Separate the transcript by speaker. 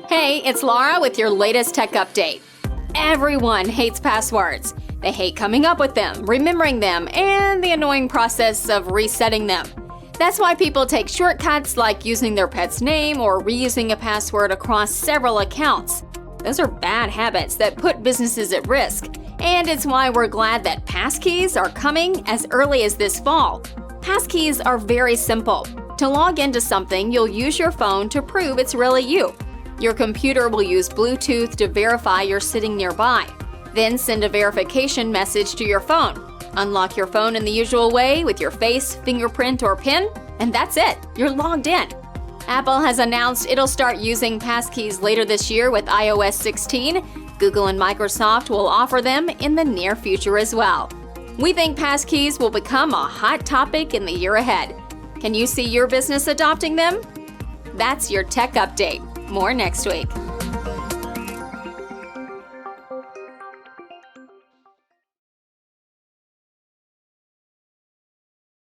Speaker 1: Hey, it's Laura with your latest tech update. Everyone hates passwords. They hate coming up with them, remembering them, and the annoying process of resetting them. That's why people take shortcuts like using their pet's name or reusing a password across several accounts. Those are bad habits that put businesses at risk, and it's why we're glad that Passkeys are coming as early as this fall. Passkeys are very simple. To log into something, you'll use your phone to prove it's really you. Your computer will use Bluetooth to verify you're sitting nearby. Then send a verification message to your phone. Unlock your phone in the usual way with your face, fingerprint, or PIN, and that's it. You're logged in. Apple has announced it'll start using Passkeys later this year with iOS 16. Google and Microsoft will offer them in the near future as well. We think Passkeys will become a hot topic in the year ahead. Can you see your business adopting them? That's your tech update. More next week.